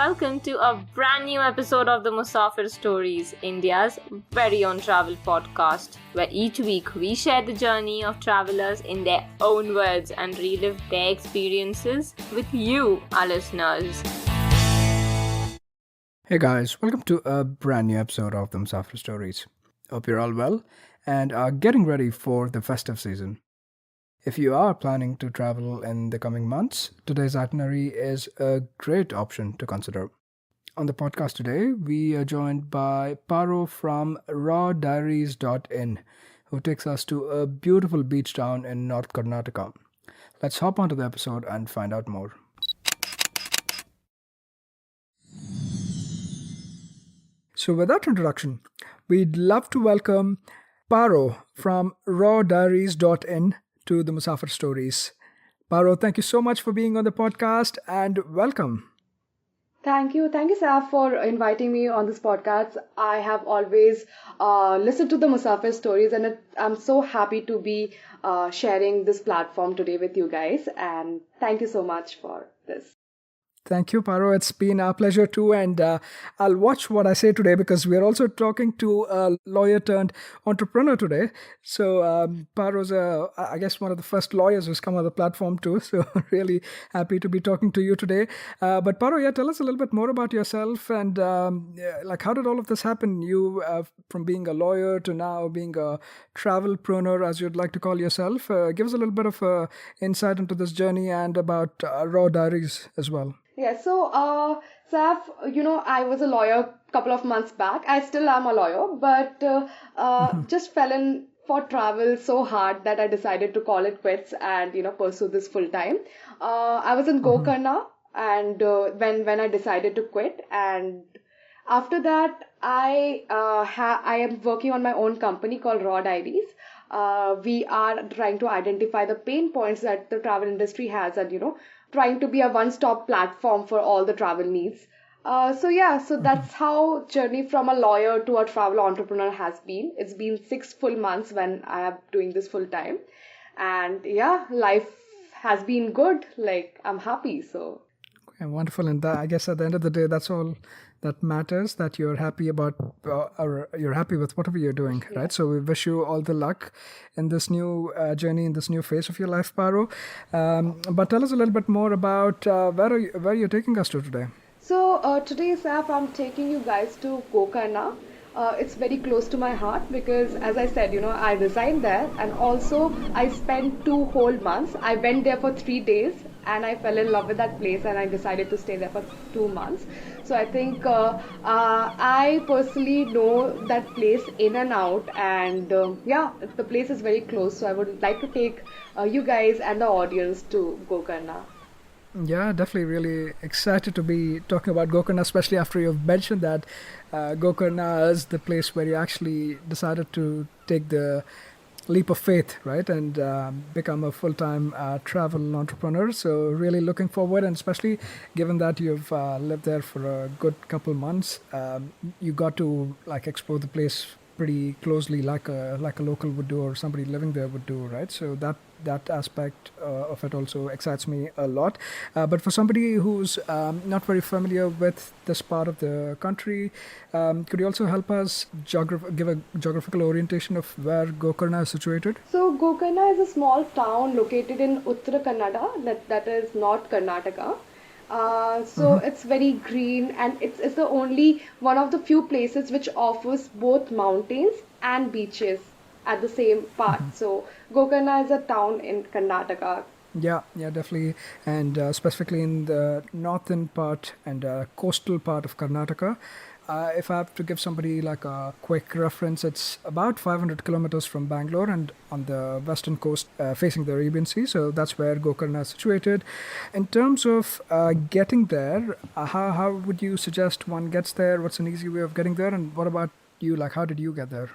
welcome to a brand new episode of the Musafir Stories, India's very own travel podcast, where each week we share the journey of travelers in their own words and relive their experiences with you, our listeners. Hey guys, welcome to a brand new episode of the Musafir Stories. Hope you're all well and are getting ready for the festive season. If you are planning to travel in the coming months, today's itinerary is a great option to consider. On the podcast today, we are joined by Paro from rawdiaries.in, who takes us to a beautiful beach town in North Karnataka. Let's hop onto the episode and find out more. So with that introduction, we'd love to welcome Paro from rawdiaries.in to the Musafir Stories. Paro, thank you so much for being on the podcast and welcome. Thank you, Saf, for inviting me on this podcast. I have always listened to the Musafir Stories, and I'm so happy to be sharing this platform today with you guys. And thank you so much for this. Thank you, Paro. It's been our pleasure too. And I'll watch what I say today because we're also talking to a lawyer turned entrepreneur today. So Paro's, I guess, one of the first lawyers who's come on the platform too. So really happy to be talking to you today. But Paro, tell us a little bit more about yourself and how did all of this happen? You from being a lawyer to now being a travelpreneur, as you'd like to call yourself. Give us a little bit of insight into this journey and about Raw Diaries as well. Yeah, so, Saf, I was a lawyer a couple of months back. I still am a lawyer, but just fell in for travel so hard that I decided to call it quits and, pursue this full time. I was in Gokarna and when I decided to quit, and after that, I am working on my own company called Raw Diaries. We are trying to identify the pain points that the travel industry has and, trying to be a one-stop platform for all the travel needs. So that's how journey from a lawyer to a travel entrepreneur has been. It's been 6 full months when I am doing this full time. And life has been good. I'm happy. So. Okay, wonderful. And I guess at the end of the day, that's all that matters, that you're happy about, or you're happy with whatever you're doing, right? So we wish you all the luck in this new journey, in this new phase of your life, Paro. But tell us a little bit more about where you're taking us to today. So today, Saf, I'm taking you guys to Gokarna. It's very close to my heart because, as I said, I resigned there, and also I spent 2 whole months. I went there for 3 days and I fell in love with that place, and I decided to stay there for 2 months. So I think I personally know that place in and out, and the place is very close. So I would like to take you guys and the audience to Gokarna. Yeah, definitely really excited to be talking about Gokarna, especially after you've mentioned that Gokarna is the place where you actually decided to take the leap of faith, right, and become a full-time travel entrepreneur. So really looking forward, and especially given that you've lived there for a good couple months, you got to explore the place pretty closely like a local would do, or somebody living there would do, right? So that aspect of it also excites me a lot. But for somebody who's not very familiar with this part of the country, could you also help us give a geographical orientation of where Gokarna is situated? So Gokarna is a small town located in Uttara Kannada, that is North Karnataka. It's very green, and it's the only one of the few places which offers both mountains and beaches at the same part. So Gokarna is a town in Karnataka. Yeah, definitely. And specifically in the northern part and coastal part of Karnataka. If I have to give somebody a quick reference, it's about 500 kilometers from Bangalore and on the western coast facing the Arabian Sea. So that's where Gokarna is situated. In terms of getting there, how would you suggest one gets there? What's an easy way of getting there? And what about you? How did you get there?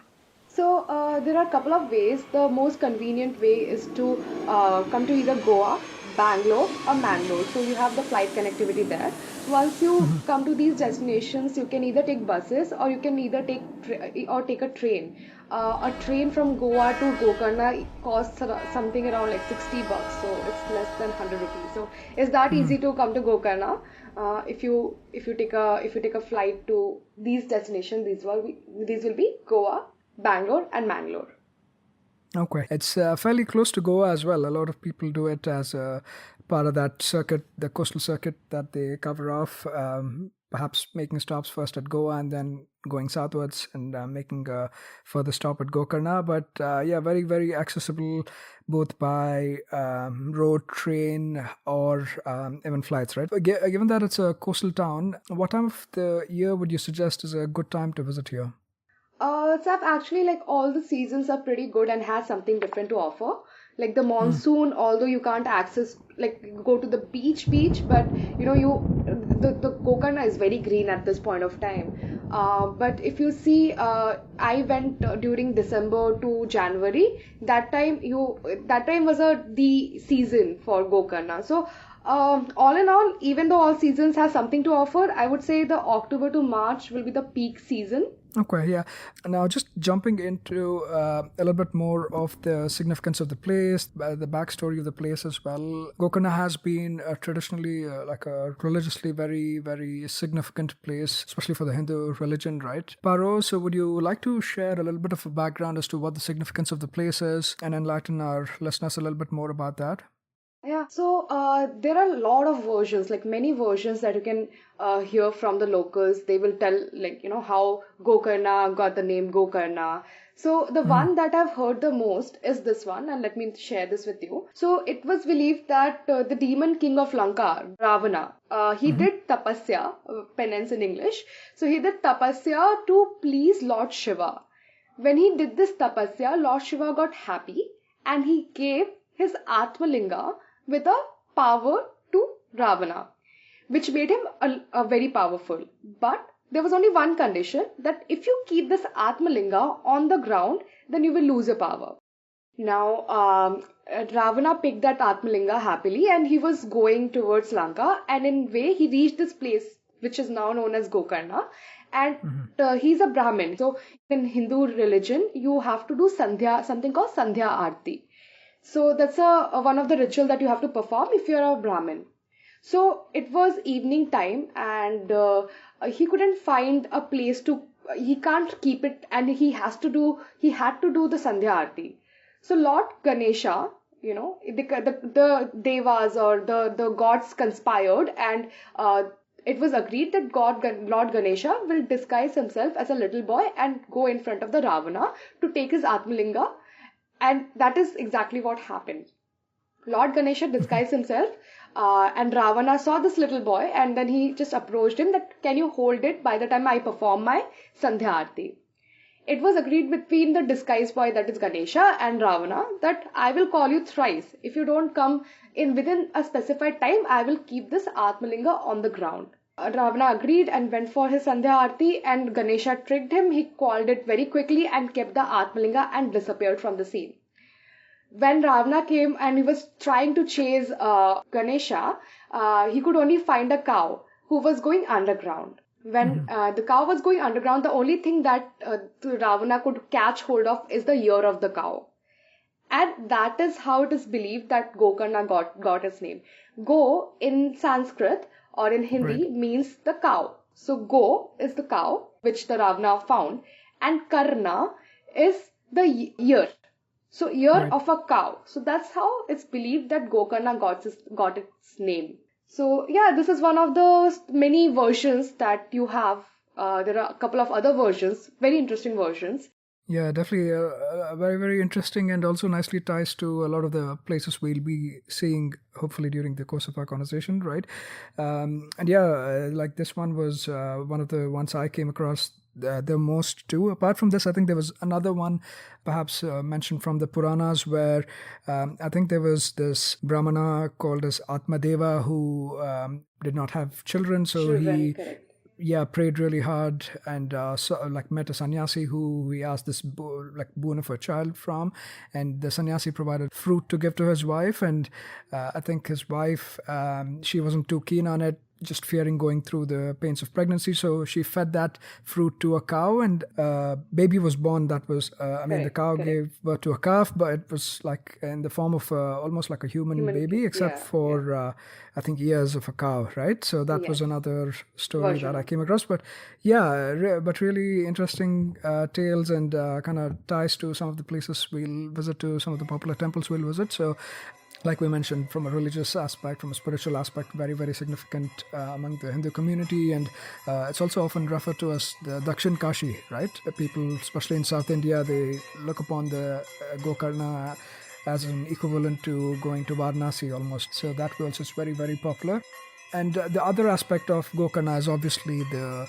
So there are a couple of ways. The most convenient way is to come to either Goa, Bangalore or Mangalore. So you have the flight connectivity there. Once you come to these destinations, you can either take buses or you can either take a train. A train from Goa to Gokarna costs something around $60, so it's less than 100 rupees. So it's that easy to come to Gokarna. if you take a flight to these destinations, these will be Goa, Bangalore, and Mangalore. Okay. It's fairly close to Goa as well. A lot of people do it as a part of that circuit, the coastal circuit that they cover off, perhaps making stops first at Goa and then going southwards and making a further stop at Gokarna. But yeah, very, very accessible both by road, train, or even flights, right? Given that it's a coastal town, what time of the year would you suggest is a good time to visit here? Saf, actually, like all the seasons are pretty good and has something different to offer. Like the monsoon, although you can't access, like go to the beach, but the Gokarna is very green at this point of time. But if you see, I went during December to January. That time was the season for Gokarna. So all in all, even though all seasons have something to offer, I would say the October to March will be the peak season. Okay, yeah. Now, just jumping into a little bit more of the significance of the place, the backstory of the place as well. Gokarna has been traditionally like a religiously very, very significant place, especially for the Hindu religion, right? Paro, so would you like to share a little bit of a background as to what the significance of the place is and enlighten our listeners a little bit more about that? Yeah, so there are a lot of versions, like many versions that you can hear from the locals. They will tell, like, how Gokarna got the name Gokarna. So the one that I've heard the most is this one, and let me share this with you. So it was believed that the demon king of Lanka, Ravana, he did tapasya, penance in English. So he did tapasya to please Lord Shiva. When he did this tapasya, Lord Shiva got happy and he gave his Atmalinga with a power to Ravana, which made him a very powerful. But there was only one condition, that if you keep this Atmalinga on the ground, then you will lose your power. Now, Ravana picked that Atmalinga happily and he was going towards Lanka, and in way he reached this place which is now known as Gokarna, and he's a Brahmin. So in Hindu religion, you have to do Sandhya, something called Sandhya Aarti. So that's one of the ritual that you have to perform if you're a Brahmin. So it was evening time and he couldn't find a place to, he can't keep it, and he had to do the Sandhya Aarti. So Lord Ganesha, the devas or the gods conspired, and it was agreed that Lord Ganesha will disguise himself as a little boy and go in front of the Ravana to take his Atmalinga. And that is exactly what happened. Lord Ganesha disguised himself and Ravana saw this little boy, and then he just approached him that, can you hold it by the time I perform my Sandhya Aarti? It was agreed between the disguised boy, that is Ganesha, and Ravana, that I will call you thrice. If you don't come in within a specified time, I will keep this Atmalinga on the ground. Ravana agreed and went for his Sandhya Aarti, and Ganesha tricked him. He called it very quickly and kept the Atmalinga and disappeared from the scene. When Ravana came and he was trying to chase Ganesha, he could only find a cow who was going underground. When the cow was going underground, the only thing that Ravana could catch hold of is the ear of the cow. And that is how it is believed that Gokarna got its name. Go in Sanskrit or in Hindi means the cow. So Go is the cow which the Ravana found, and Karna is the ear. So ear of a cow. So that's how it's believed that Gokarna got its name. So yeah, this is one of the many versions that you have. There are a couple of other versions, very interesting versions. Yeah, definitely very, very interesting, and also nicely ties to a lot of the places we'll be seeing, hopefully, during the course of our conversation, right? And yeah, like this one was one of the ones I came across the most too. Apart from this, I think there was another one perhaps mentioned from the Puranas where I think there was this Brahmana called as Atmadeva who did not have children, so Correct. Prayed really hard and met a sannyasi who he asked this boon of a child from, and the sannyasi provided fruit to give to his wife, and I think his wife she wasn't too keen on it, just fearing going through the pains of pregnancy. So she fed that fruit to a cow, and baby was born. That was, the cow gave birth to a calf, but it was like in the form of almost like a human baby, except for I think ears of a cow, right? So that was another story that I came across. But but really interesting tales, and kind of ties to some of the places we'll visit, to some of the popular temples we'll visit. So like we mentioned, from a religious aspect, from a spiritual aspect, very, very significant among the Hindu community. And it's also often referred to as the Dakshin Kashi, right? People, especially in South India, they look upon the Gokarna as an equivalent to going to Varanasi almost. So that also is very, very popular. And the other aspect of Gokarna is obviously the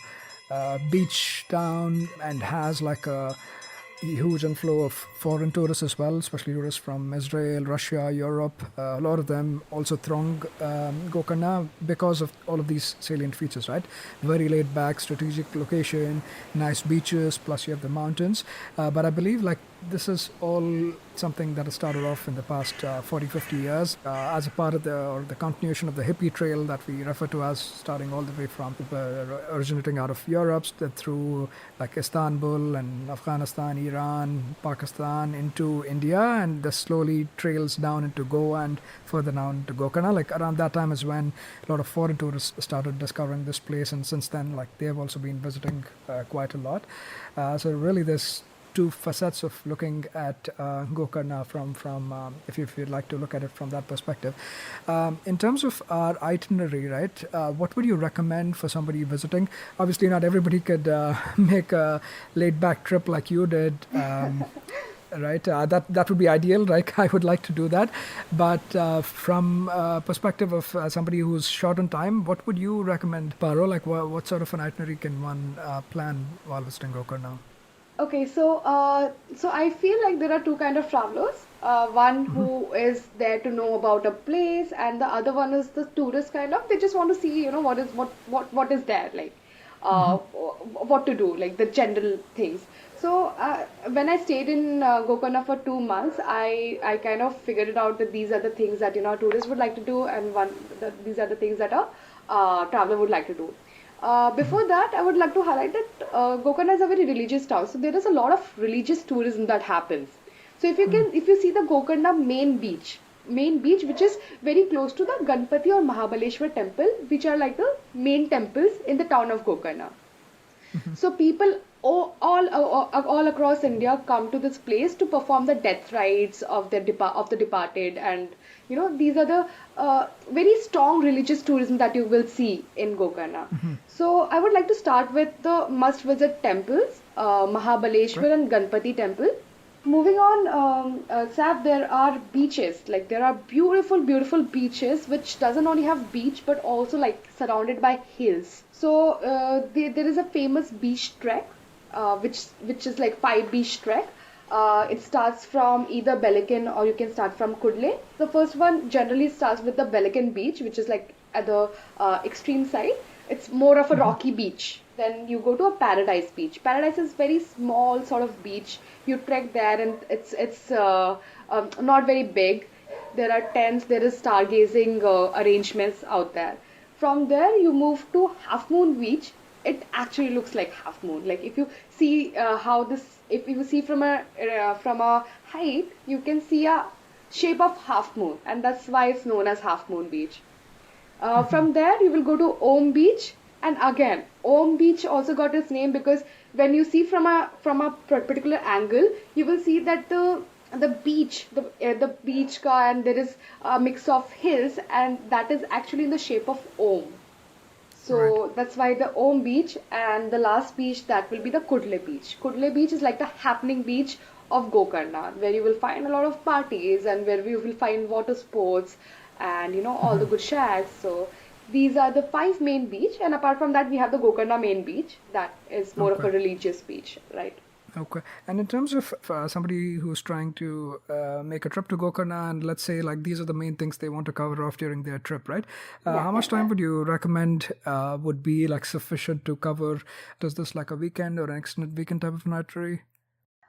beach town, and has like a huge inflow of foreign tourists as well, especially tourists from Israel, Russia, Europe. A lot of them also throng Gokarna because of all of these salient features, right? Very laid back, strategic location, nice beaches, plus you have the mountains. But I believe like this is all something that has started off in the past 40, 50 years as a part of the continuation of the hippie trail that we refer to as, starting all the way from originating out of Europe through like Istanbul and Afghanistan, Iran, Pakistan, into India, and this slowly trails down into Goa and further down to Gokarna. Like around that time is when a lot of foreign tourists started discovering this place, and since then like they have also been visiting quite a lot. So really there's two facets of looking at Gokarna from if you'd like to look at it from that perspective. In terms of our itinerary, right, what would you recommend for somebody visiting? Obviously not everybody could make a laid back trip like you did. Right, that would be ideal, right? I would like to do that, but from perspective of somebody who's short on time, what would you recommend, Paro? Like what sort of an itinerary can one plan while visiting Gokarna? Okay, so I feel like there are two kind of travelers. One who is there to know about a place, and the other one is the tourist kind of. They just want to see, what is there, like, what to do, like the general things. So when I stayed in Gokarna for 2 months, I kind of figured it out that these are the things that tourists would like to do, and these are the things that a traveler would like to do. Before that, I would like to highlight that Gokarna is a very religious town, so there is a lot of religious tourism that happens. So if you see the Gokarna main beach, which is very close to the Ganpati or Mahabaleshwar temple, which are like the main temples in the town of Gokarna. So people all across India come to this place to perform the death rites of the departed, and these are the very strong religious tourism that you will see in Gokarna. So I would like to start with the must visit temples, Mahabaleshwar and Ganpati temple. Moving on, Saf, there are beaches. Like there are beautiful, beautiful beaches, which doesn't only have beach but also like surrounded by hills. So there is a famous beach trek, which is like 5 beach trek. It starts from either Belican or you can start from Kudle. The first one generally starts with the Belican beach, which is like at the extreme side. It's more of a rocky beach. Then you go to a Paradise beach. Paradise is very small sort of beach. You trek there, and it's not very big. There are tents. There is stargazing arrangements out there. From there you move to Half Moon Beach. It actually looks like half moon. Like if you see if you see from a height, you can see a shape of half moon, and that's why it's known as Half Moon Beach. From there you will go to Om Beach, and again Om Beach also got its name because when you see from a particular angle, you will see that the beach and there is a mix of hills, and that is actually in the shape of Om. So right. That's why the Om Beach, and the last beach that will be the Kudle Beach. Kudle Beach is like the happening beach of Gokarna, where you will find a lot of parties and where you will find water sports and all the good shacks. So these are the 5 main beach, and apart from that we have the Gokarna main beach that is more of a religious beach, right? Okay. And in terms of somebody who's trying to make a trip to Gokarna, and let's say like these are the main things they want to cover off during their trip, right? How much time would you recommend would be like sufficient to cover? Does this like a weekend or an extended weekend type of an itinerary?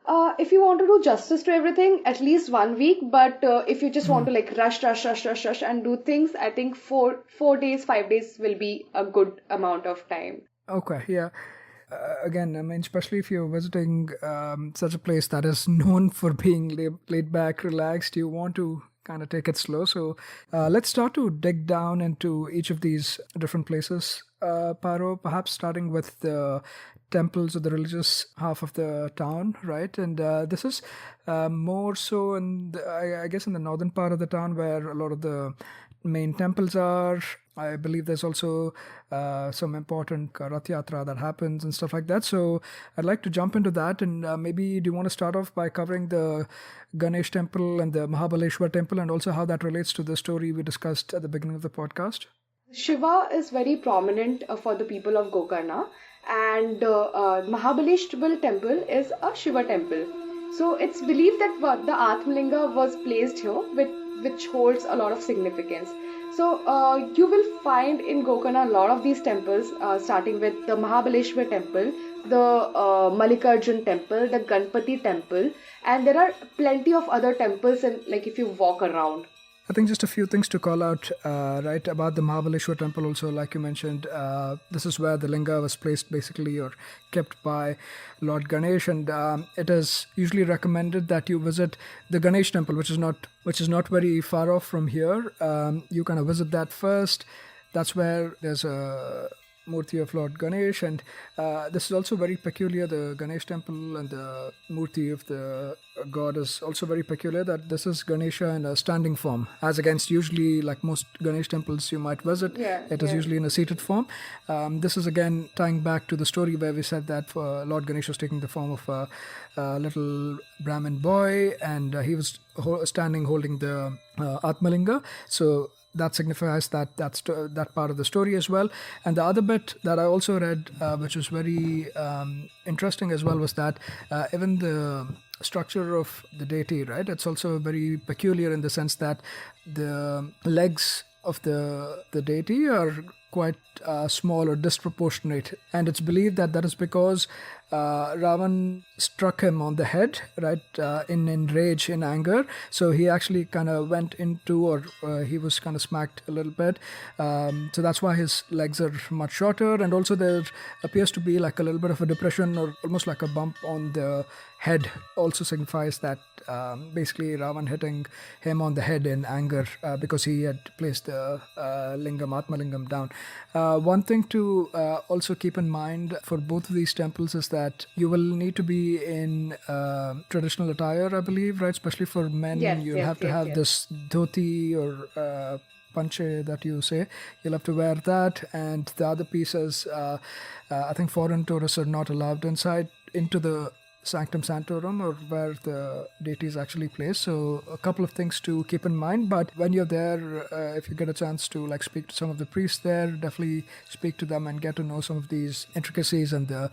If you want to do justice to everything, at least 1 week. But if you just want to like rush, and do things, I think 4 days, 5 days will be a good amount of time. Okay, yeah. Again, I mean, especially if you're visiting such a place that is known for being laid back, relaxed, you want to kind of take it slow. So let's start to dig down into each of these different places, Paro, perhaps starting with the temples or the religious half of the town, right? And this is more so I guess in the northern part of the town where a lot of the main temples are. I believe there's also some important Rath Yatra that happens and stuff like that. So I'd like to jump into that. And maybe do you want to start off by covering the Ganesh temple and the Mahabaleshwar temple and also how that relates to the story we discussed at the beginning of the podcast? Shiva is very prominent for the people of Gokarna, and Mahabaleshwar temple is a Shiva temple. So it's believed that the Atmalinga was placed here, which holds a lot of significance. So you will find in Gokarna a lot of these temples, starting with the Mahabaleshwar temple, the Malki Arjun temple, the Ganpati temple, and there are plenty of other temples. And like if you walk around. I think just a few things to call out, right, about the Mahabaleshwar temple also, like you mentioned, this is where the linga was placed basically or kept by Lord Ganesh, and it is usually recommended that you visit the Ganesh temple, which is not very far off from here. You kind of visit that first. That's where there's a Murti of Lord Ganesh, and this is also very peculiar. The Ganesh temple and the Murti of the god is also very peculiar, that this is Ganesha in a standing form, as against usually like most Ganesh temples you might visit. It is usually in a seated form. This is again tying back to the story where we said that Lord Ganesh was taking the form of a little Brahmin boy, and he was standing holding the Atmalinga. So that signifies that part of the story as well. And the other bit that I also read, which was very interesting as well, was that even the structure of the deity, right, it's also very peculiar in the sense that the legs of the deity are quite small or disproportionate, and it's believed that that is because Ravan struck him on the head, right, in rage, in anger. So he actually kind of went into, or he was kind of smacked a little bit. So that's why his legs are much shorter, and also there appears to be like a little bit of a depression or almost like a bump on the head. Also signifies that basically Ravan hitting him on the head in anger because he had placed the lingam, Atmalingam, down. One thing to also keep in mind for both of these temples is that you will need to be in traditional attire, I believe, right? Especially for men, you'll have to have this dhoti or panche that you say. You'll have to wear that, and the other pieces, I think foreign tourists are not allowed inside into the Sanctum Sanctorum, or where the deity is actually placed. So a couple of things to keep in mind. But when you're there, if you get a chance to like speak to some of the priests there, definitely speak to them and get to know some of these intricacies and the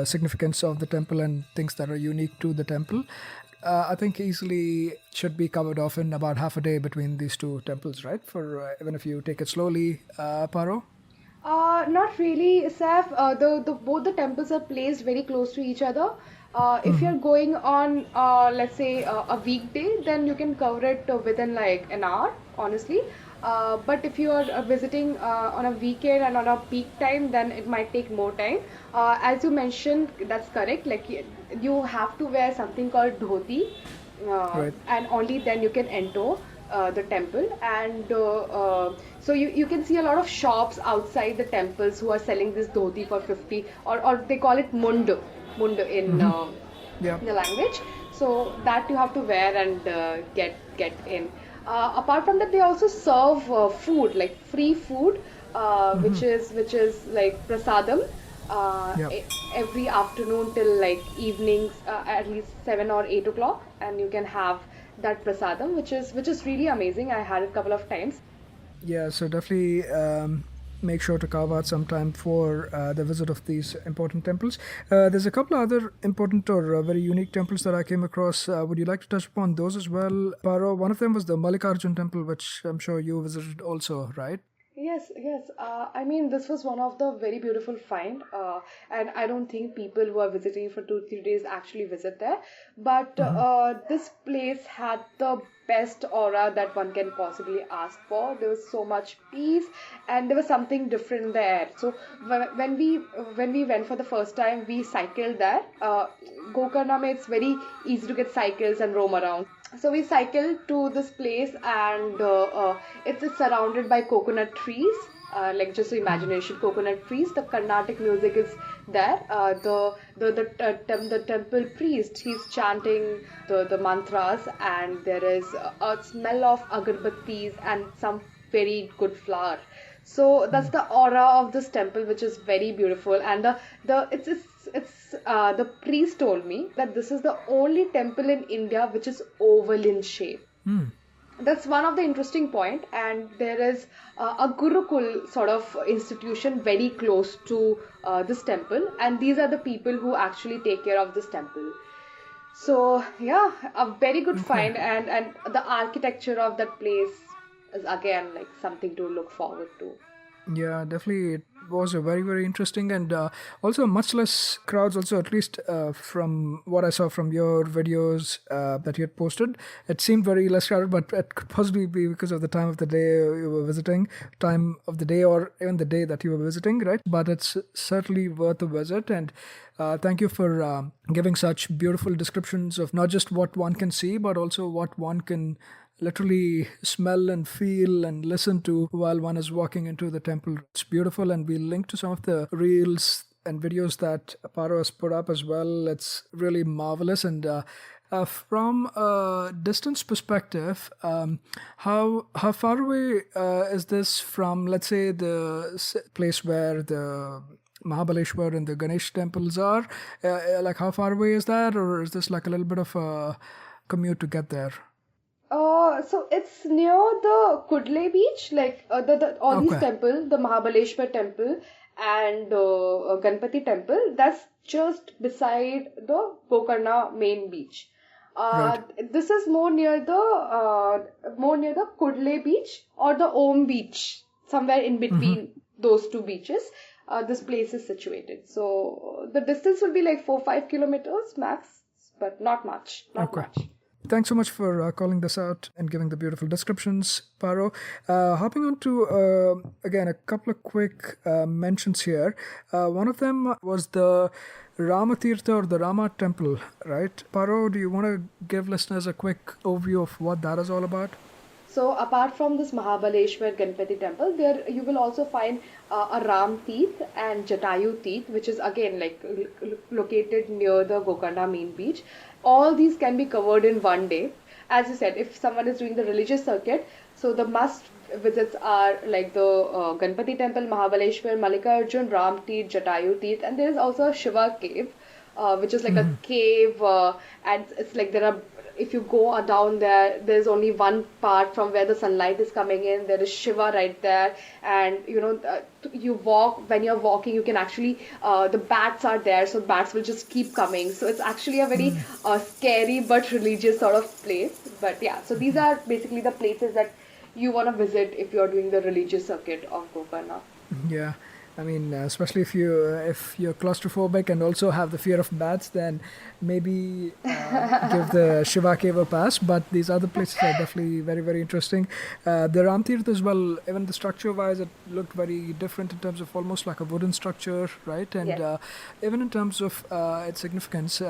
significance of the temple and things that are unique to the temple. I think easily should be covered off in about half a day between these two temples, right? For even if you take it slowly, Paro? Not really, Saf. Both the temples are placed very close to each other. If you're going on, let's say, a weekday, then you can cover it within like an hour, honestly. But if you are visiting on a weekend and on a peak time, then it might take more time. As you mentioned, that's correct. Like you have to wear something called dhoti, Right. and only then you can enter the temple. And so you can see a lot of shops outside the temples who are selling this dhoti for 50, or they call it mund in the language. So that you have to wear and get in. Apart from that, they also serve food, like free food, which is like prasadam. Every afternoon till like evenings, at least 7 or 8 o'clock, and you can have that prasadam, which is really amazing. I had it a couple of times. Yeah, so definitely make sure to carve out some time for the visit of these important temples. There's a couple of other important or very unique temples that I came across. Would you like to touch upon those as well, Paro? One of them was the Malki Arjun temple, which I'm sure you visited also, right? Yes, yes, yes, yes. Yes. Yes. Yes, yes. I mean, this was one of the very beautiful find, and I don't think people who are visiting for 2, 3 days actually visit there. But this place had the best aura that one can possibly ask for. There was so much peace, and there was something different in the air. So when we went for the first time, we cycled there. Gokarna, it's very easy to get cycles and roam around. So we cycled to this place, and it's surrounded by coconut trees. Like just imagination, coconut trees. The Carnatic music is there. The temple priest, he's chanting the mantras, and there is a smell of agarbattis and some very good flower. So that's the aura of this temple, which is very beautiful. And the it's the priest told me that this is the only temple in India which is oval in shape. That's one of the interesting point, and there is a gurukul sort of institution very close to this temple, and these are the people who actually take care of this temple. So yeah, a very good Okay. find, and the architecture of that place is again like something to look forward to. Yeah, definitely. It was a very, very interesting and also much less crowds. Also, at least from what I saw from your videos that you had posted, it seemed very less crowded. But it could possibly be because of the time of the day you were visiting, time of the day, or even the day that you were visiting, right? But it's certainly worth a visit. And thank you for giving such beautiful descriptions of not just what one can see, but also what one can literally smell and feel and listen to while one is walking into the temple. It's beautiful, and we'll link to some of the reels and videos that Paro has put up as well. It's really marvelous. And from a distance perspective, how far away is this from, let's say, the place where the Mahabaleshwar and the Ganesh temples are? Like, how far away is that, or is this like a little bit of a commute to get there? So it's near the Kudle beach, like all these Okay. temples, the Mahabaleshwar temple and Ganpati temple. That's just beside the Gokarna main beach. Right. This is more near the Kudle beach or the Om beach, somewhere in between those two beaches. This place is situated. So the distance would be like 4, 5 kilometers max, but not much, not Okay. much. Thanks so much for calling this out and giving the beautiful descriptions, Paro. Hopping on to, again, a couple of quick mentions here. One of them was the Rama Tirtha or the Rama temple, right? Paro, do you want to give listeners a quick overview of what that is all about? So apart from this Mahabaleshwar Ganpati temple, there you will also find a Ram Teeth and Jatayu Teeth, which is again like located near the Gokarna main beach. All these can be covered in one day. As you said, if someone is doing the religious circuit, so the must visits are like the Ganpati temple, Mahabaleshwar, Malki Arjun, Ram Teeth, Jatayu Teeth, and there is also a Shiva cave, which is like a cave, and it's like there are, if you go down there, there's only one part from where the sunlight is coming in. There is Shiva right there, and you walk. When you're walking, you can actually the bats are there, so bats will just keep coming. So it's actually a very scary but religious sort of place. But yeah, so these are basically the places that you want to visit if you're doing the religious circuit of Gokarna. Yeah, I mean, especially if you're claustrophobic and also have the fear of bats, then maybe give the Shiva cave a pass. But these other places are definitely very, very interesting. The Ram Tirth as well, even the structure-wise, it looked very different in terms of almost like a wooden structure, right? And Yes. even in terms of its significance,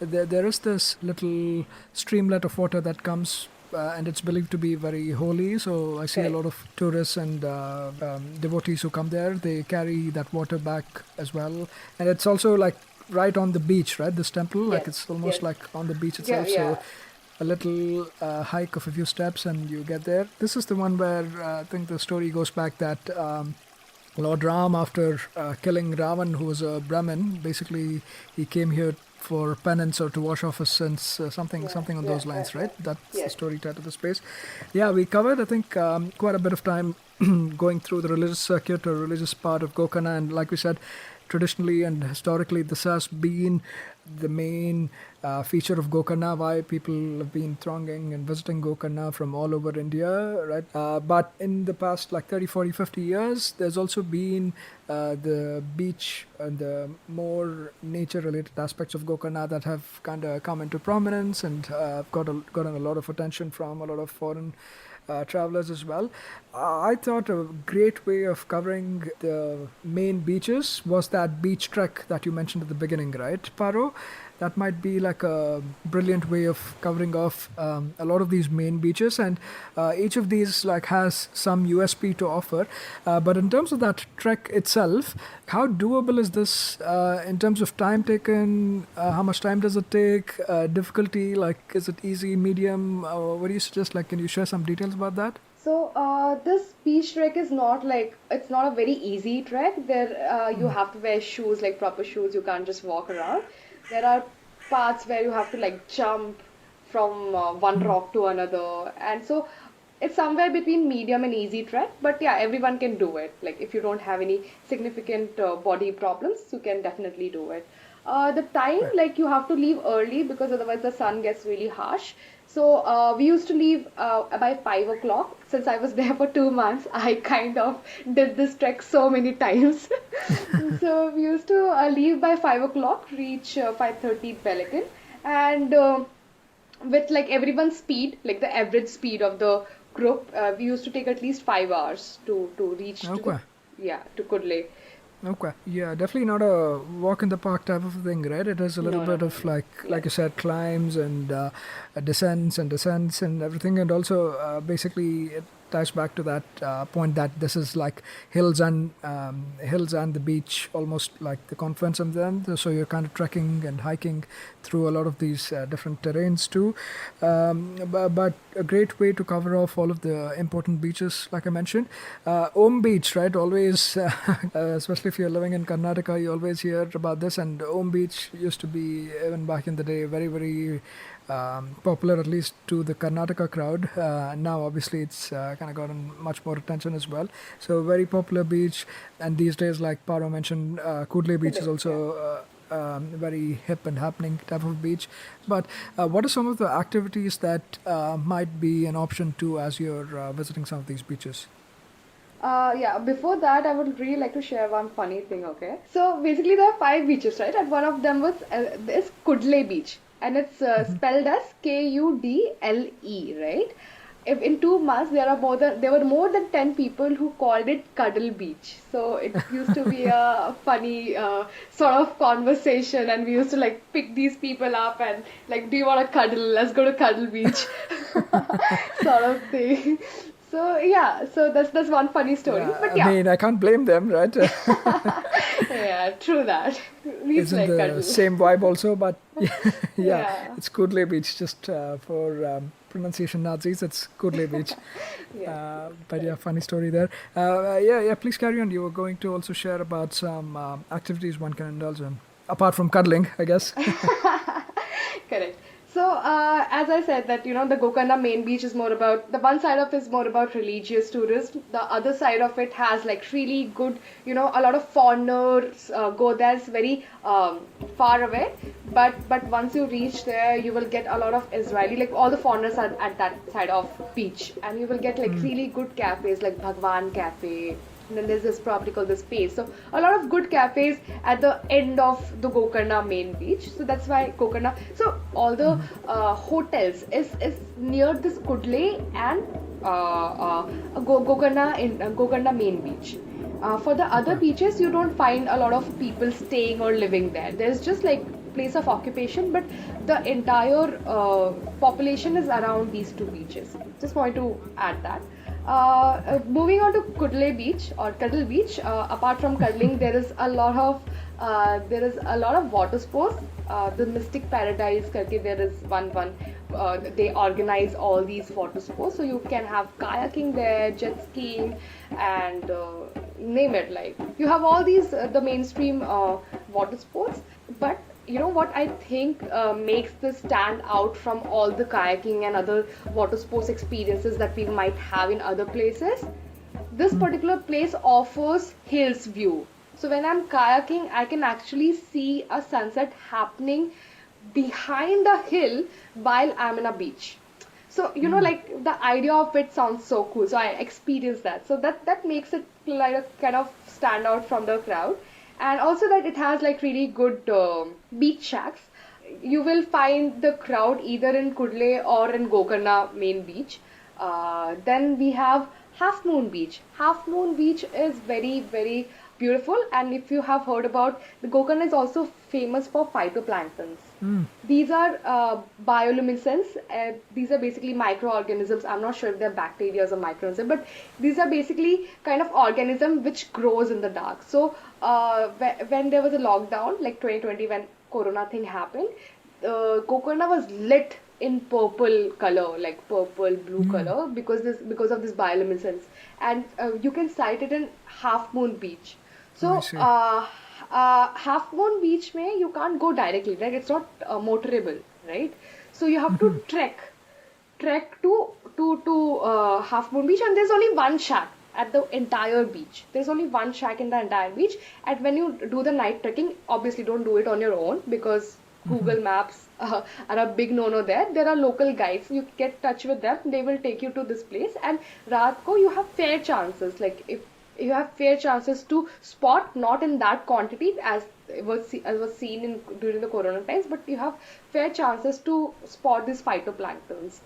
there is this little streamlet of water that comes and it's believed to be very holy. So I see a Correct. lot of tourists and devotees who come there. They carry that water back as well, and it's also like right on the beach, right? This temple, like Yes. it's almost Yes. like on the beach Yeah. itself. Yeah. So a little hike of a few steps, and you get there. This is the one where I think the story goes back that. Lord Ram, after killing Ravan, who was a Brahmin, basically he came here for penance or to wash off his sins, something on Yeah. those lines, right? That's the Yes. story tied to the space. Yeah, we covered, I think, quite a bit of time going through the religious circuit or religious part of Gokarna. And like we said, traditionally and historically, this has been the main feature of Gokarna, why people have been thronging and visiting Gokarna from all over India, right? But in the past like 30, 40, 50 years, there's also been the beach and the more nature-related aspects of Gokarna that have kind of come into prominence and gotten a lot of attention from a lot of foreign travelers as well. I thought a great way of covering the main beaches was that beach trek that you mentioned at the beginning, right, Paro? That might be like a brilliant way of covering off a lot of these main beaches, and each of these like has some USP to offer. But in terms of that trek itself, how doable is this in terms of time taken? How much time does it take? Difficulty, like is it easy, medium? What do you suggest? Like, can you share some details about that? So this beach trek is not like it's not a very easy trek. There you have to wear shoes, like proper shoes. You can't just walk around. There are parts where you have to like jump from one rock to another, and so it's somewhere between medium and easy trek. But yeah, everyone can do it. Like if you don't have any significant body problems, you can definitely do it. The time, like you have to leave early because otherwise the sun gets really harsh. So we used to leave by 5 o'clock. Since I was there for 2 months, I kind of did this trek so many times. So we used to leave by 5 o'clock, reach 5:30 Pelican, and with like everyone's speed, like the average speed of the group, we used to take at least 5 hours to reach to Kudle. Okay. Yeah, definitely not a walk in the park type of thing, right? It is a little bit of like you said, climbs and descents and everything, and also basically it ties back to that point that this is like hills and the beach, almost like the confluence of them. So you're kind of trekking and hiking through a lot of these different terrains too. But a great way to cover off all of the important beaches, like I mentioned. Om Beach, right? Always, especially if you're living in Karnataka, you always hear about this. And Om Beach used to be, even back in the day, very, very popular, at least to the Karnataka crowd. Now, obviously, it's kind of gotten much more attention as well. So, very popular beach. And these days, like Paro mentioned, Kudle Beach is also very hip and happening type of beach. But what are some of the activities that might be an option too as you're visiting some of these beaches? Yeah, before that, I would really like to share one funny thing, okay? So basically, there are 5 beaches, right? And one of them was is Kudle Beach, and it's spelled as Kudle, right? If in 2 months there were more than 10 people who called it Cuddle Beach. So it used to be a funny sort of conversation, and we used to like pick these people up and like, do you want to cuddle? Let's go to Cuddle Beach, sort of thing. So yeah, so that's one funny story. Yeah, but yeah, I mean, I can't blame them, right? yeah, true that. We Isn't like the cuddle. same vibe also, but yeah, Yeah. it's Kudle Beach, just for pronunciation Nazis, it's Kudle Beach. Yeah. But yeah, funny story there. Yeah, please carry on. You were going to also share about some activities one can indulge in, apart from cuddling, I guess. Correct. So, as I said that, the Gokarna main beach is more about, the one side of it is more about religious tourism. The other side of it has like really good, a lot of foreigners go there. It's very far away. But once you reach there, you will get a lot of Israeli, like all the foreigners are at that side of beach. And you will get like really good cafes like Bhagwan Cafe. And then there's this property called the Space. So a lot of good cafes at the end of the Gokarna main beach. So that's why Gokarna. So all the hotels is near this Kudle and Gokarna main beach. For the other beaches, you don't find a lot of people staying or living there. There's just like place of occupation, but the entire population is around these 2 beaches. Just want to add that. Moving on to Kudle Beach or Cuddle Beach. Apart from cuddling, there is a lot of water sports. The Mystic Paradise, karke, there is one. They organize all these water sports, so you can have kayaking there, jet skiing, and name it. Like you have all these the mainstream water sports, but. What I think makes this stand out from all the kayaking and other water sports experiences that we might have in other places? this particular place offers hills view. So when I'm kayaking, I can actually see a sunset happening behind a hill while I'm in a beach. So like the idea of it sounds so cool. So I experienced that. So that makes it like a kind of stand out from the crowd, and also that it has like really good beach shacks. You will find the crowd either in Kudle or in Gokarna main beach. Then we have Half Moon Beach. Half Moon Beach is very, very beautiful, and if you have heard about, the Gokarna is also famous for phytoplanktons. These are bioluminescence. These are basically microorganisms. I'm not sure if they're bacteria or microorganisms, but these are basically kind of organism which grows in the dark. So when there was a lockdown, like 2020, when Corona thing happened, Gokarna was lit in purple color, like purple blue color, because of this bioluminescence, and you can sight it in Half Moon Beach. I So see. Half Moon Beach mein you can't go directly, right? It's not motorable, right? So you have to trek to Half Moon Beach, and there's only one shack at the entire beach. There's only one shack in the entire beach, and when you do the night trekking, obviously don't do it on your own because Google Maps are a big no-no there. There are local guides. You get in touch with them. They will take you to this place. And raat ko you have fair chances. Like if you have fair chances to spot, not in that quantity as was seen during the Corona times, but you have fair chances to spot these phytoplanktons.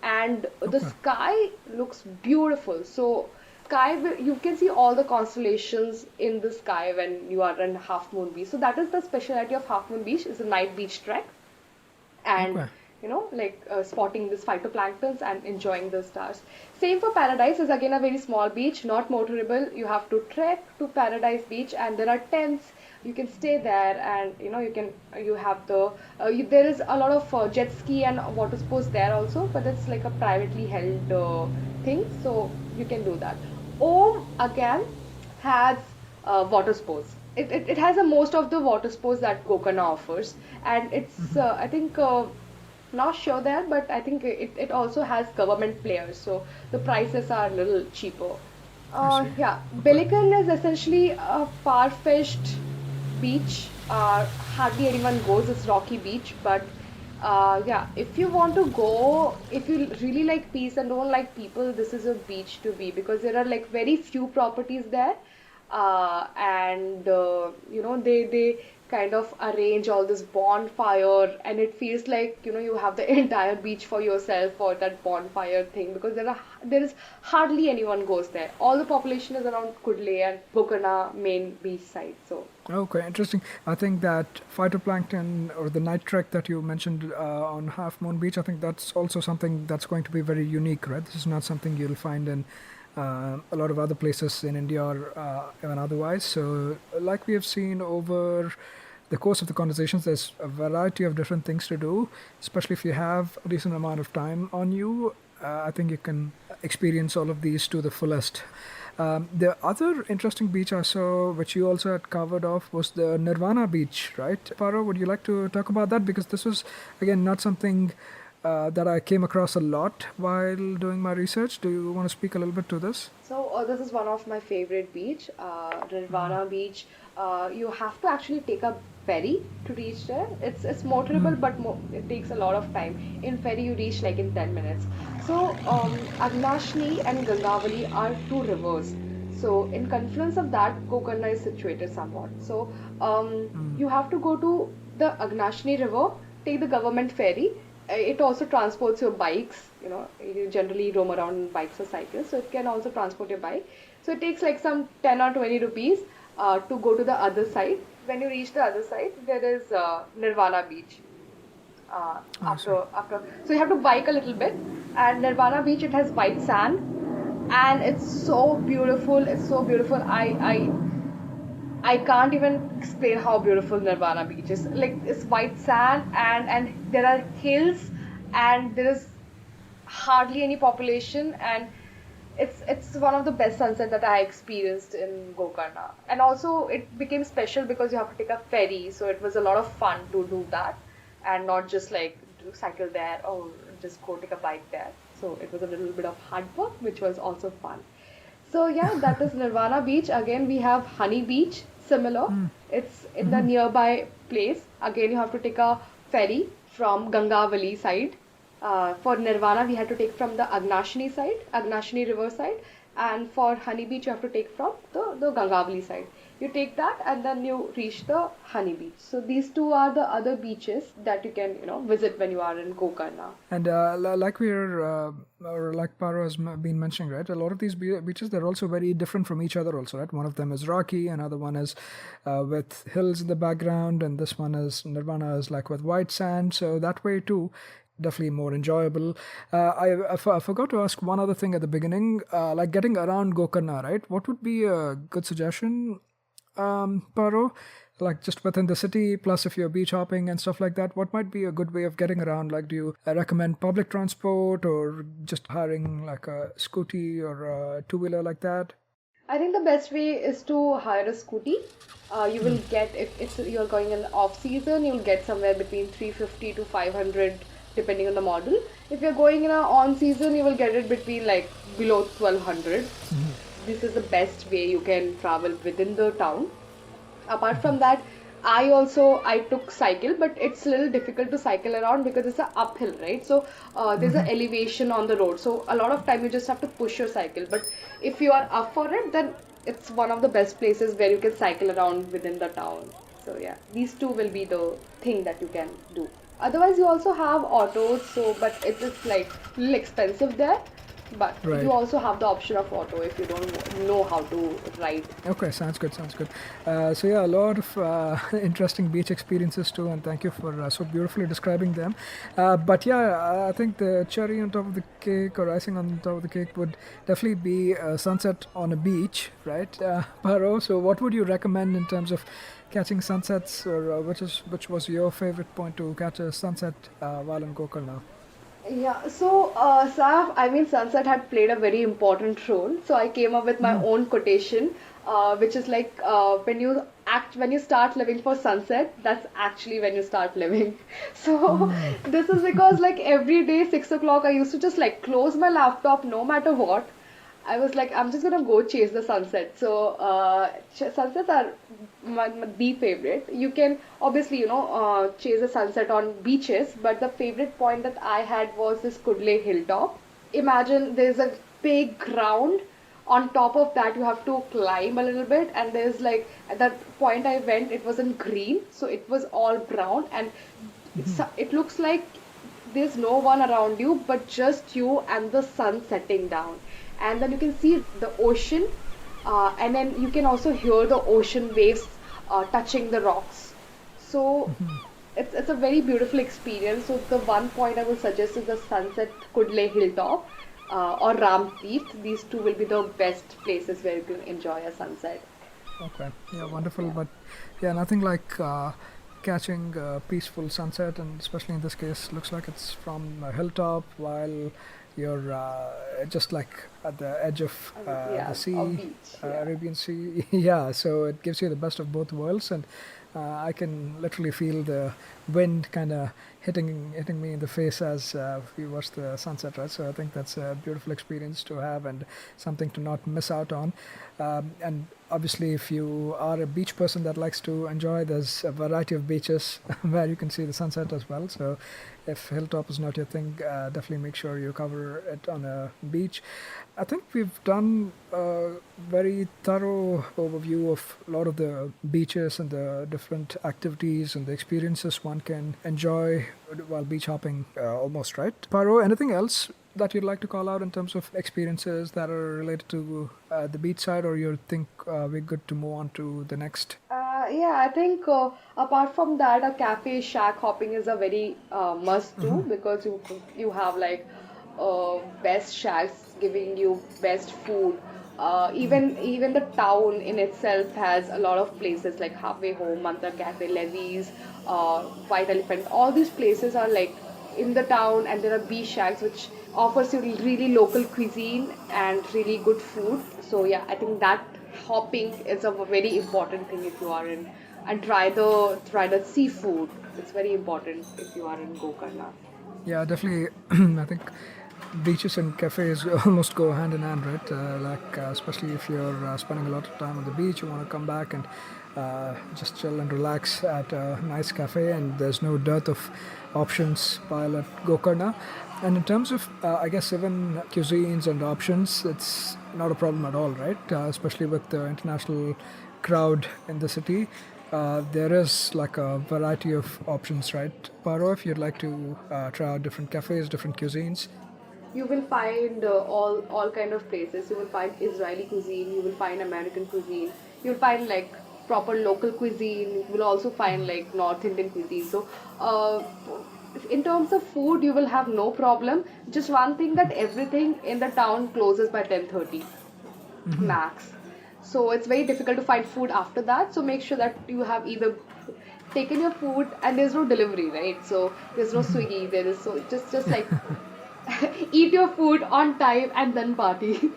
And the sky looks beautiful. So you can see all the constellations in the sky when you are in Half Moon Beach. So that is the specialty of Half Moon Beach, is a night beach trek, and Okay. like spotting this phytoplanktons and enjoying the stars. Same for Paradise, is again a very small beach, not motorable. You have to trek to Paradise Beach, and there are tents. You can stay there, and you have there is a lot of jet ski and water sports there also, but it's like a privately held thing, so you can do that. Om again has water sports. It has most of the water sports that Gokarna offers, and it's I think not sure there, but I think it also has government players, so the prices are a little cheaper. I see. Yeah, Okay. Billiken is essentially a far-fetched beach. Hardly anyone goes. It's rocky beach, but yeah, if you want to go, if you really like peace and don't like people, this is a beach to be, because there are like very few properties there, and they kind of arrange all this bonfire, and it feels like you have the entire beach for yourself for that bonfire thing, because there is hardly anyone goes there. All the population is around Kudle and Gokarna main beach side. So Okay, interesting. I think that phytoplankton or the night trek that you mentioned on Half Moon Beach, I think that's also something that's going to be very unique, right? This is not something you'll find in a lot of other places in India or even otherwise. So, like we have seen over the course of the conversations, there's a variety of different things to do, especially if you have a decent amount of time on you. I think you can experience all of these to the fullest. The other interesting beach I saw, which you also had covered off, was the Nirvana Beach, right? Paro, would you like to talk about that? Because this was, again, not something that I came across a lot while doing my research. Do you want to speak a little bit to this? So this is one of my favorite beach, Nirvana Beach. You have to actually take a ferry to reach there. It's motorable, but it takes a lot of time. In ferry, you reach like in 10 minutes. So Agnashni and Gangavali are two rivers. So in confluence of that, Gokarna is situated somewhat. So you have to go to the Agnashni River, take the government ferry. It also transports your bikes. You generally roam around on bikes or cycles, so it can also transport your bike. So it takes like some 10 or 20 rupees to go to the other side. When you reach the other side, there is Nirvana Beach. So you have to bike a little bit, and Nirvana Beach, it has white sand, and it's so beautiful. It's so beautiful. I can't even explain how beautiful Nirvana Beach is. Like, it's white sand, and there are hills, and there is hardly any population, and it's one of the best sunsets that I experienced in Gokarna. And also it became special because you have to take a ferry, so it was a lot of fun to do that, and not just like do cycle there or just go take a bike there. So it was a little bit of hard work, which was also fun. So yeah, that is Nirvana Beach. Again, we have Honey Beach, similar. It's in the nearby place. Again, you have to take a ferry from Gangavali side. For Nirvana, we had to take from the Agnashini side, Agnashini river side, and for Honey Beach, you have to take from the Gangavali side. You take that and then you reach the Honey Beach. So these two are the other beaches that you can, visit when you are in Gokarna. And or like Paro has been mentioning, right? A lot of these beaches, they're also very different from each other also, right? One of them is rocky, another one is with hills in the background, and this one is, Nirvana is like with white sand. So that way too, definitely more enjoyable. I forgot to ask one other thing at the beginning, like getting around Gokarna, right? What would be a good suggestion, Paro? Like just within the city, plus if you're beach hopping and stuff like that, what might be a good way of getting around? Like, do you recommend public transport or just hiring like a scooty or a two-wheeler like that? I think the best way is to hire a scooty. You will get, if you're going in off season, you'll get somewhere between 350 to 500 depending on the model. If you're going in a on season, you will get it between like below 1200. This is the best way you can travel within the town. Apart from that, I took cycle, but it's a little difficult to cycle around because it's an uphill, right? So there's an elevation on the road, so a lot of time you just have to push your cycle. But if you are up for it, then it's one of the best places where you can cycle around within the town. So yeah, these two will be the thing that you can do. Otherwise, you also have autos, but it is like a little expensive there. But Right. you also have the option of auto if you don't know how to ride. Okay, sounds good, sounds good. So yeah, a lot of interesting beach experiences too, and thank you for so beautifully describing them. But yeah, I think the cherry on top of the cake or icing on top of the cake would definitely be a sunset on a beach, right, Paro? So what would you recommend in terms of catching sunsets, or which was your favorite point to catch a sunset while in Gokarna? Yeah, so sunset had played a very important role. So I came up with my own quotation, which is like when you start living for sunset, that's actually when you start living. So this is because like every day 6 o'clock, I used to just like close my laptop no matter what. I was like, I'm just gonna go chase the sunset. So sunsets are the favorite. You can obviously, chase the sunset on beaches, but the favorite point that I had was this Kudle hilltop. Imagine there's a big ground. On top of that, you have to climb a little bit, and there's like at that point I went, it wasn't green, so it was all brown, and it looks like there's no one around you, but just you and the sun setting down. And then you can see the ocean, and then you can also hear the ocean waves touching the rocks. So it's a very beautiful experience. So the one point I would suggest is the sunset Kudle hilltop or Ram Teeth. These two will be the best places where you can enjoy a sunset. Okay, yeah, wonderful. But yeah, nothing like catching a peaceful sunset, and especially in this case, looks like it's from a hilltop while you're just like at the edge of the sea, beach, Arabian Sea. Yeah, so it gives you the best of both worlds, and I can literally feel the wind kind of hitting me in the face as we watch the sunset, right? So I think that's a beautiful experience to have and something to not miss out on. And obviously, if you are a beach person that likes to enjoy, there's a variety of beaches where you can see the sunset as well. So if hilltop is not your thing, definitely make sure you cover it on a beach. I think we've done a very thorough overview of a lot of the beaches and the different activities and the experiences one can enjoy while beach hopping, almost, right? Paro, anything else that you'd like to call out in terms of experiences that are related to the beach side, or you think we're good to move on to the next? I think apart from that, a cafe shack hopping is a very must do because you have like best shacks giving you best food. Even the town in itself has a lot of places like Halfway Home, Mantra Cafe, Levy's, White Elephant. All these places are like in the town, and there are beach shacks which offers you really local cuisine and really good food. So yeah, I think that hopping is a very important thing if you are in, and try the seafood. It's very important if you are in Gokarna. Yeah, definitely. I think beaches and cafes almost go hand in hand, right? Especially if you're spending a lot of time on the beach, you want to come back and just chill and relax at a nice cafe, and there's no dearth of options while at Gokarna. And in terms of, I guess, even cuisines and options, it's not a problem at all, right? Especially with the international crowd in the city. There is like a variety of options, right? Paro, if you'd like to try out different cafes, different cuisines. You will find all kind of places. You will find Israeli cuisine. You will find American cuisine. You will find like proper local cuisine. You will also find like North Indian cuisine. So, uh, in terms of food, you will have no problem. Just one thing, that everything in the town closes by 10:30 max. So it's very difficult to find food after that. So make sure that you have either taken your food, and there's no delivery, right? So there's no Swiggy. There is, so just like eat your food on time and then party.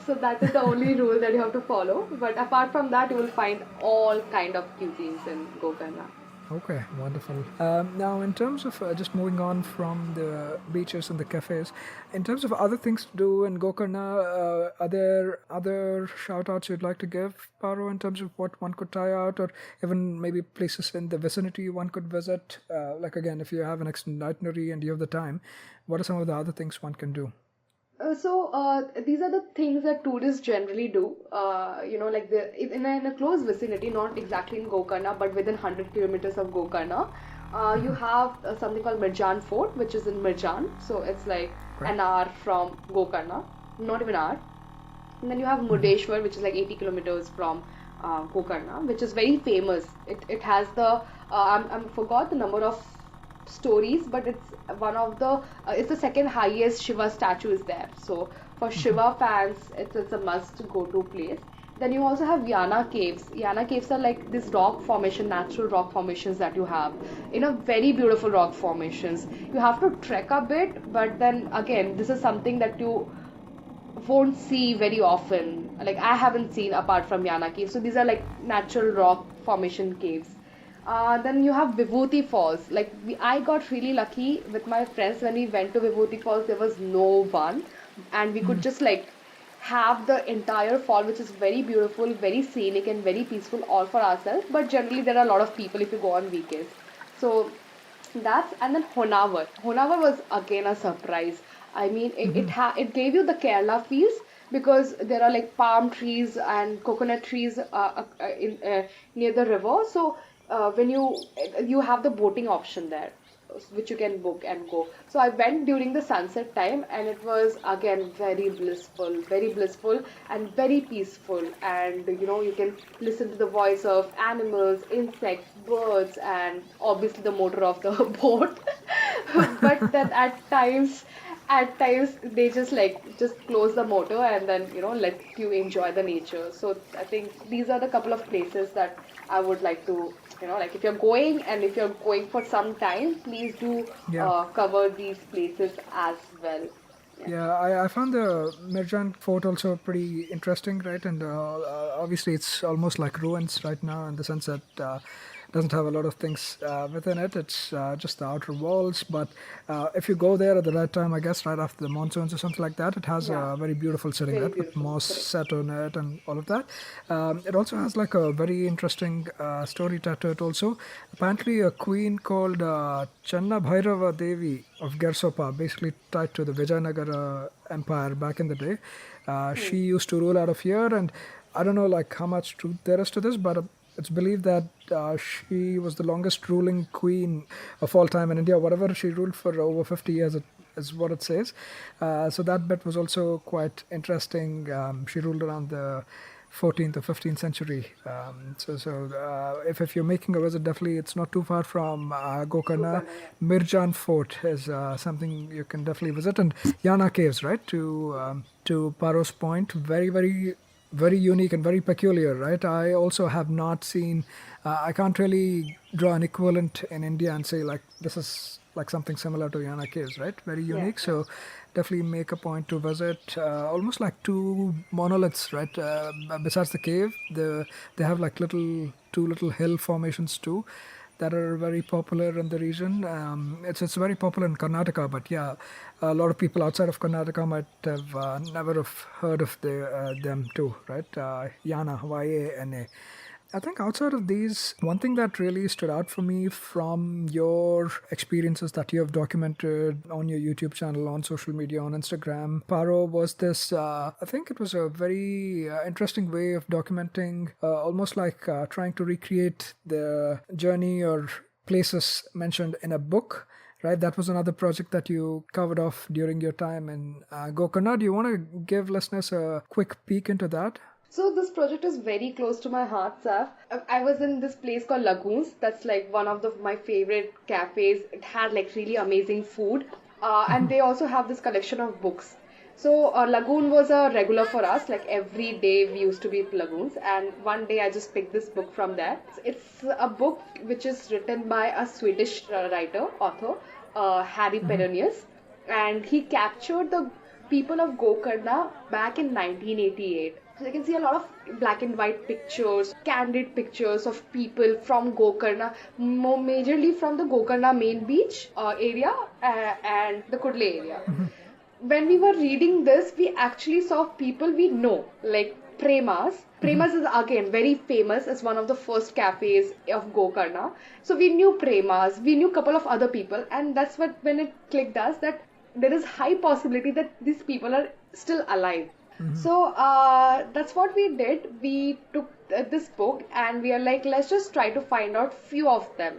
So that is the only rule that you have to follow. But apart from that, you will find all kind of cuisines in Gokarna. Okay, wonderful. Now, in terms of just moving on from the beaches and the cafes, in terms of other things to do in Gokarna, are there other shout outs you'd like to give, Paro, in terms of what one could try out, or even maybe places in the vicinity one could visit? Like, again, if you have an extended itinerary and you have the time, what are some of the other things one can do? These are the things that tourists generally do. Like in a close vicinity, not exactly in Gokarna, but within 100 kilometers of Gokarna, you have something called Mirjan Fort, which is in Mirjan. So it's like an hour from Gokarna, not even an hour. And then you have Murdeshwar, which is like 80 kilometers from Gokarna, which is very famous. It has the I forgot the number of stories, but it's one of the it's the second highest Shiva statue is there. So for Shiva fans, it's a must go to place. Then you also have Yana caves. Yana caves are like this rock formation, natural rock formations that you have, very beautiful rock formations. You have to trek a bit, but then again, this is something that you won't see very often. Like I haven't seen apart from Yana caves. So these are like natural rock formation caves. Then you have Vibhuti Falls. Like I got really lucky with my friends when we went to Vibhuti Falls. There was no one, and we could just like have the entire fall, which is very beautiful, very scenic, and very peaceful, all for ourselves. But generally, there are a lot of people if you go on weekends. So that's, and then Honavar. Honavar was again a surprise. I mean, it gave you the Kerala feels, because there are like palm trees and coconut trees near the river. So when you have the boating option there, which you can book and go. So I went during the sunset time, and it was again very blissful and very peaceful. And you can listen to the voice of animals, insects, birds, and obviously the motor of the boat. But then at times they just close the motor, and then let you enjoy the nature. So I think these are the couple of places that I would like to, like if you're going, and if you're going for some time, please do cover these places as well. Yeah, I found the Mirjan fort also pretty interesting, right? And obviously it's almost like ruins right now in the sense that doesn't have a lot of things within it. It's just the outer walls. But if you go there at the right time, I guess right after the monsoons or something like that, it has a very beautiful setting, Very right? With beautiful, moss correct. set on it and all of that. It also has like a very interesting story tied to it also. Apparently a queen called Channa Bhairava Devi of Gersopa, basically tied to the Vijayanagara Empire back in the day. She used to rule out of here, and I don't know like how much truth there is to this, but it's believed that she was the longest ruling queen of all time in India. Whatever she ruled for over 50 years is what it says. So that bit was also quite interesting. She ruled around the 14th or 15th century. If you're making a visit, definitely it's not too far from Gokarna. Gokarna, yeah. Mirjan Fort is something you can definitely visit, and Yana Caves, right? To Paro's point, very unique and very peculiar, right? I also have not seen. I can't really draw an equivalent in India and say like this is like something similar to Yana Caves, right? Very Yeah, unique. So definitely make a point to visit. Almost like two monoliths, right? Besides the cave, they have like two little hill formations too. that are very popular in the region. It's very popular in Karnataka, but yeah, a lot of people outside of Karnataka might have never have heard of them too, right? Yana, Yana. I think outside of these, one thing that really stood out for me from your experiences that you have documented on your YouTube channel, on social media, on Instagram, Paro, was this, I think it was a very interesting way of documenting, almost like trying to recreate the journey or places mentioned in a book. Right, that was another project that you covered off during your time in Gokarna. Do you want to give listeners a quick peek into that? So this project is very close to my heart, Saf. I was in this place called Lagoons. That's like one of my favorite cafes. It had like really amazing food. And they also have this collection of books. So Lagoon was a regular for us. Like every day we used to be at Lagoons. And one day I just picked this book from there. It's a book which is written by a Swedish author, Harry Peronius. And he captured the people of Gokarna back in 1988. So you can see a lot of black and white pictures, candid pictures of people from Gokarna, more majorly from the Gokarna main beach area and the Kudle area. When we were reading this, we actually saw people we know, like Premas. Premas is again very famous as one of the first cafes of Gokarna. So we knew Premas, we knew a couple of other people, and that's when it clicked us that there is high possibility that these people are still alive. So that's what we did. We took this book and we are like, let's just try to find out few of them.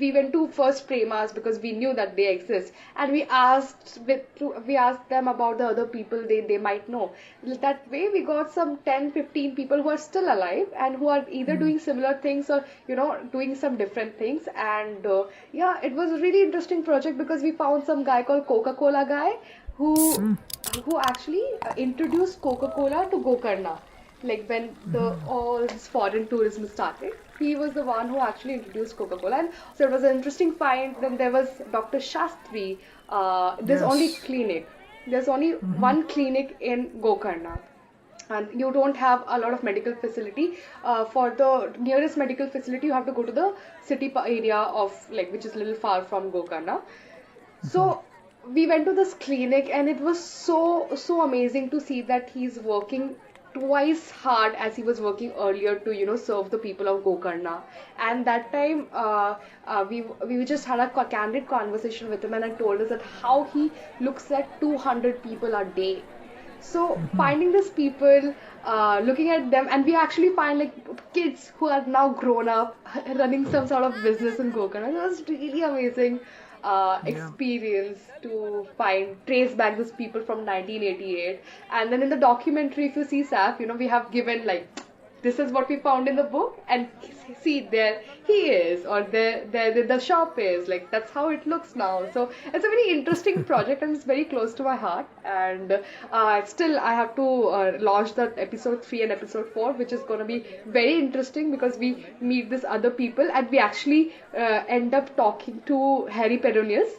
We went to first Premas because we knew that they exist, and we asked them about the other people they might know. That way we got some 10-15 people who are still alive and who are either doing similar things or doing some different things. And it was a really interesting project because we found some guy called Coca-Cola guy who actually introduced Coca-Cola to Gokarna. Like when all this foreign tourism started, he was the one who actually introduced Coca-Cola. And so it was an interesting find. Then there was Dr. Shastri. There's only clinic. There's only one clinic in Gokarna. And you don't have a lot of medical facility. For the nearest medical facility, you have to go to the city area of which is a little far from Gokarna. So we went to this clinic and it was so amazing to see that he's working twice hard as he was working earlier to serve the people of Gokarna. And that time we just had a candid conversation with him, and I told us that how he looks at 200 people a day. So finding these people, looking at them, and we actually find kids who are now grown up running some sort of business in Gokarna. It was really amazing experience to trace back these people from 1988. And then in the documentary, if you see Saf, we have given this is what we found in the book, and see there he is, or there the shop is. That's how it looks now. So it's a very interesting project and it's very close to my heart. And still I have to launch that episode 3 and episode 4, which is going to be very interesting because we meet these other people and we actually end up talking to Harry Peronius.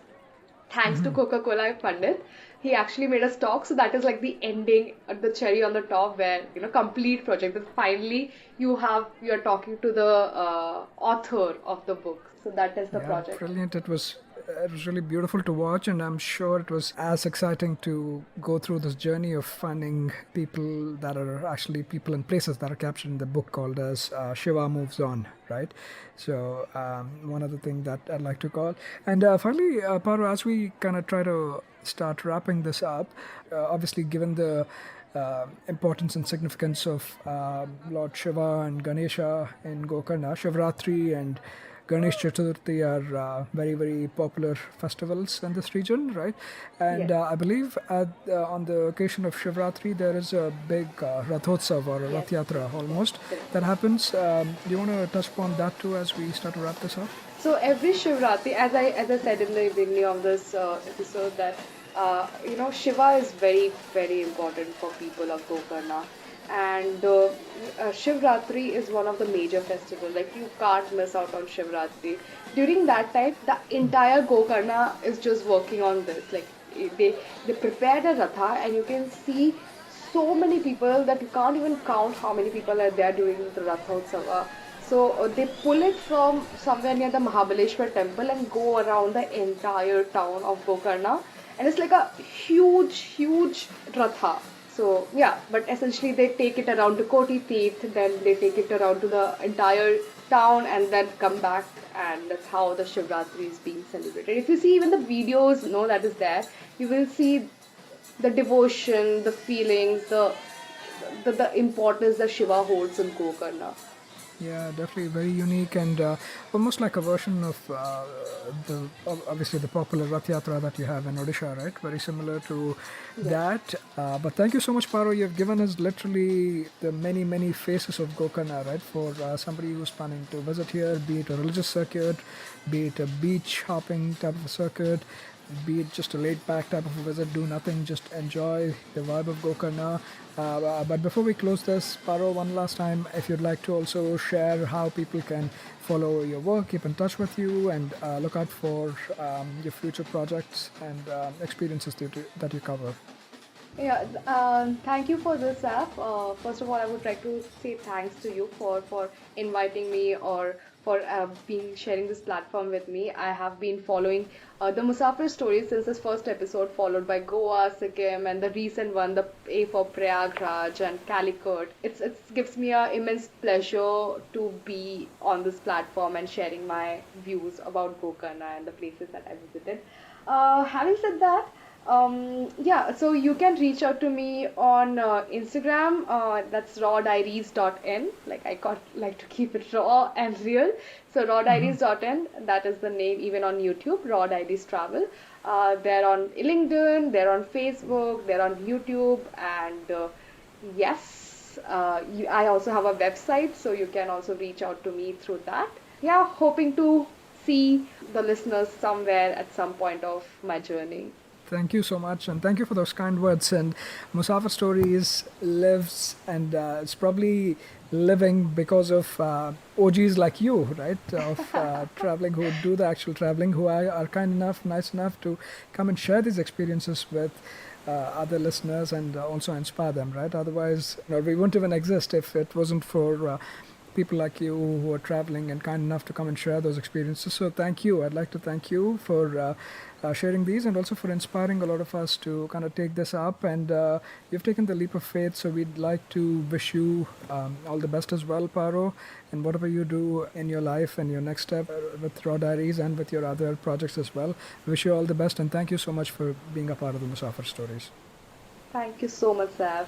Thanks to Coca-Cola Pandit. He actually made us talk, so that is the ending, the cherry on the top, where complete project. That finally you're talking to the author of the book. So that is the project. Brilliant. It was really beautiful to watch, and I'm sure it was as exciting to go through this journey of finding people that are actually people and places that are captured in the book called as Shiva Moves On, right? So one other thing that I'd like to call. And finally, Paro, as we kind of try to start wrapping this up, obviously given the importance and significance of Lord Shiva and Ganesha in Gokarna, Shrivaratri and Ganesh Chaturthi are very, very popular festivals in this region, right? And I believe on the occasion of Shrivaratri, there is a big Rathotsav or a Rath Yatra almost that happens. Do you want to touch upon that too as we start to wrap this up? So every Shrivaratri, as I said in the beginning of this episode, that Shiva is very, very important for people of Gokarna. And Shrivaratri is one of the major festivals. You can't miss out on Shrivaratri. During that time, the entire Gokarna is just working on this. They prepared a Ratha, and you can see so many people that you can't even count how many people are there during the Rathotsava. So they pull it from somewhere near the Mahabaleshwar temple and go around the entire town of Gokarna. And it's like a huge, huge ratha. So yeah, but essentially they take it around to Koti Teeth, then they take it around to the entire town and then come back, and that's how the Shrivaratri is being celebrated. If you see even the videos, that is there, you will see the devotion, the feelings, the importance that Shiva holds in Gokarna. Yeah, definitely very unique and almost like a version of obviously the popular Rath Yatra that you have in Odisha, right? Very similar to that. But thank you so much, Paro. You've given us literally the many, many faces of Gokarna, right? For somebody who's planning to visit here, be it a religious circuit, be it a beach hopping type of a circuit, be it just a laid back type of a visit, do nothing, just enjoy the vibe of Gokarna. But before we close this, Paro, one last time, if you'd like to also share how people can follow your work, keep in touch with you, and look out for your future projects and experiences that you cover. Yeah, thank you for this app. First of all, I would like to say thanks to you for inviting me or for being sharing this platform with me. I have been following the Musafir Stories since this first episode, followed by Goa, Sikkim, and the recent one, the A for Prayagraj and Calicut. It gives me a immense pleasure to be on this platform and sharing my views about Gokarna and the places that I visited. Having said that, so you can reach out to me on Instagram. That's rawdiaries.in. Like to keep it raw and real. So rawdiaries.in. That is the name even on YouTube. Raw Diaries Travel. They're on LinkedIn. They're on Facebook. They're on YouTube. And yes, I also have a website, so you can also reach out to me through that. Yeah, hoping to see the listeners somewhere at some point of my journey. Thank you so much, and thank you for those kind words. And Musafir Stories lives, and it's probably living because of OGs like you, right? Of traveling, who do the actual traveling, who are kind enough, nice enough to come and share these experiences with other listeners and also inspire them, right? Otherwise, we wouldn't even exist if it wasn't for people like you who are traveling and kind enough to come and share those experiences. So thank you. I'd like to thank you for sharing these and also for inspiring a lot of us to kind of take this up. And you've taken the leap of faith, so we'd like to wish you all the best as well, Paro, and whatever you do in your life and your next step with Raw Diaries and with your other projects as well. Wish you all the best, and thank you so much for being a part of the Musafir Stories. Thank you so much, Sav.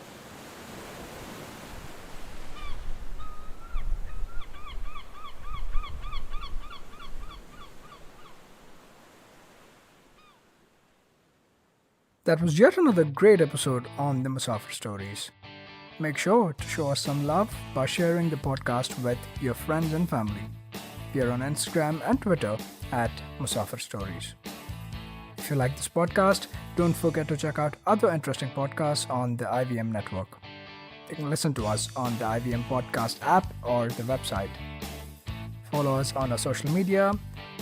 That was yet another great episode on the Musafir Stories. Make sure to show us some love by sharing the podcast with your friends and family. We are on Instagram and Twitter at Musafir Stories. If you like this podcast, don't forget to check out other interesting podcasts on the IVM network. You can listen to us on the IVM podcast app or the website. Follow us on our social media.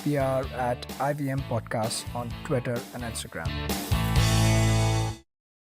We are at IVM Podcasts on Twitter and Instagram.